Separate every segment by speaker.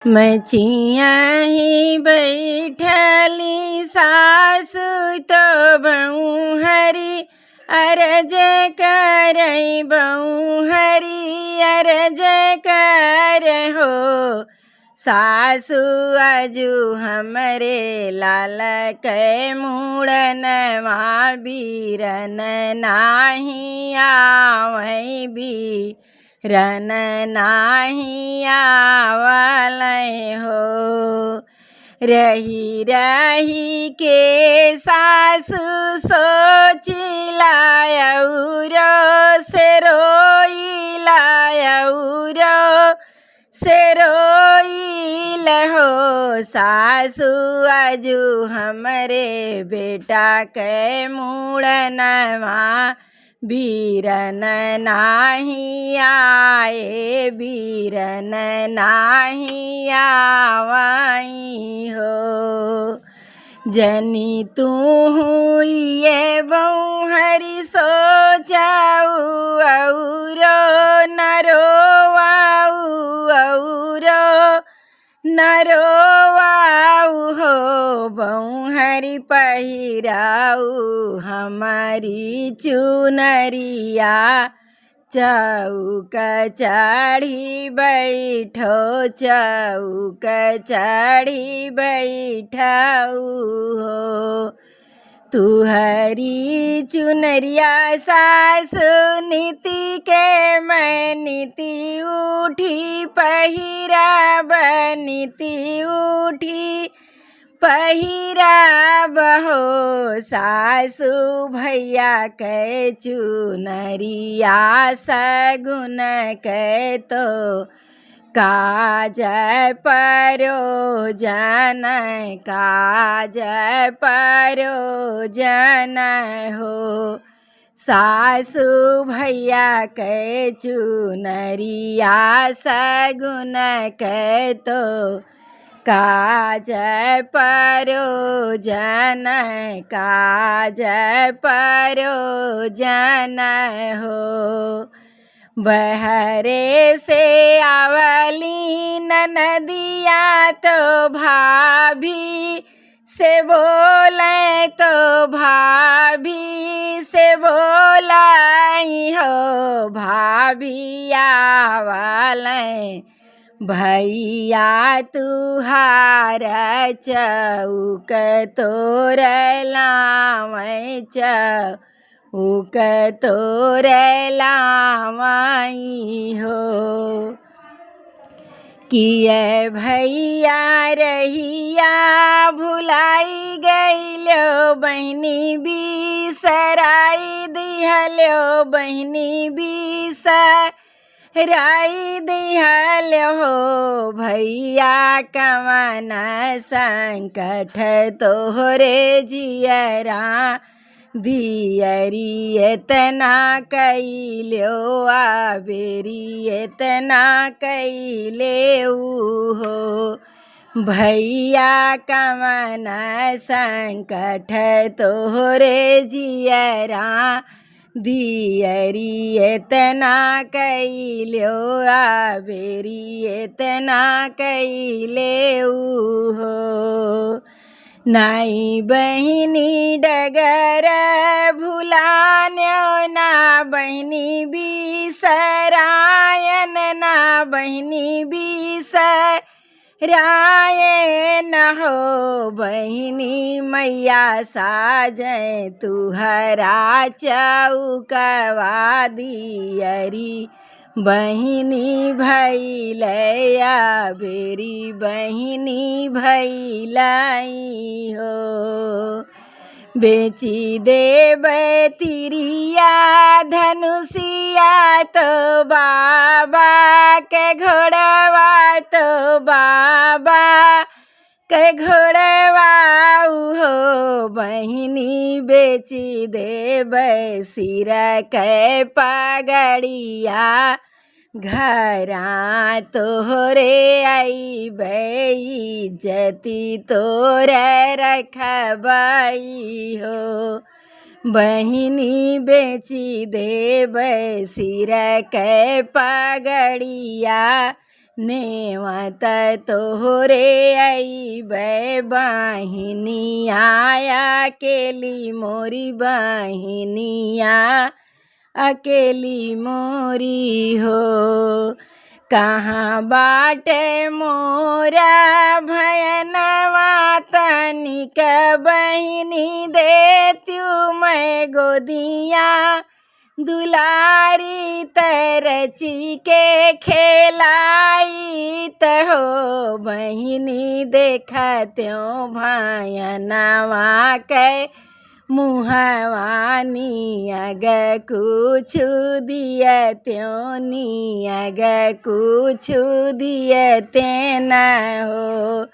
Speaker 1: मचिया ही बैठली सासु तो बहू हरी अरज करई बहू हरी अरज कर हो। सासु अजू हमरे लाल के मुड़नवा बीरन नाही आवै भी रन नाही आवलै हो। रही रही के सासु सोचिला औरो से रोइला औरो से रोइल हो। सासु अजू हमरे बेटा के मुड़नवा बीरन नाही आए बीरन नाही आवई हो। जनी तू ये बहू हरी सोचाऊ औरो न रोवाऊ औरो न रोवाऊ हो। बहू हरी पहिराऊ हमारी चुनरिया चौक चढ़ी बैठो चौक चढ़ी बैठाऊ हो। तुहरी चुनरिया सासु नीति के मैं नीति उठी पहिराब नीति उठी पहिराब हो। सासु भैया के चुनरिया सगुन के तो काज परोजन काज परोजन हो। सासु भैया के चुनरिया सगुन के तो काज परोजन काज परोजन हो। बहरे से आवली ननदिया तो भाभी से बोले तो भाभी से बोलाई हो। भाभी आवलें भैया तुहार चौक तोर लावै चौक तोर लावई हो। किए भैया रहिया भुलाई गइलो बहनी बिसराई दिहलो बहनी बिसराई दिहल हो। भैया कवन संकट तोहरे जियरा दियरी एतना कैलो आबेरी एतना कैले हो। भैया कवन संकट तोहरे जियरा दियरी एतना कैलो आबेरी एतना कैले हो। नाई बहिनी डगर भुलान्यो ना बहिनी बिसरायन ना बहिनी बिसरायन हो। बहिनी मैया साजै तुहरा चौकवा दियरी बहिनी भैलया बेरी बहिनी भैलाई हो। बेची देब तिरिया धनुषिया तो बाबा के घोड़वा तो बाबा के घोड़वा हो। बहिनी बेची देब सिर के पगड़िया घरा तोहरे आईबे इज्जती तोरे रखबई हो। बहिनी बेची देब सिर के पगड़िया नेवत तोहरे अइबै बहिनिया अकेली मोरी बहिनिया अकेली मोरी हो। कहाँ बाटे मोरा भयनवा तनिक बहिनी देत्यू मैं गोदिया दुलारी तरची के खेलाई हो। बहिनी देखत्यों भयनवा के मुहवानी अग कुछ दियत्यों नियग कुछ दियते न हो।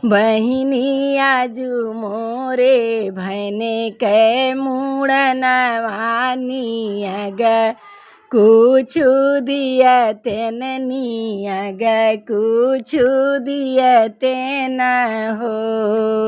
Speaker 1: बहिनी आजू मोरे भैने के मुड़नवानी अग कुछ दियते नियग कुछ दियते न हो।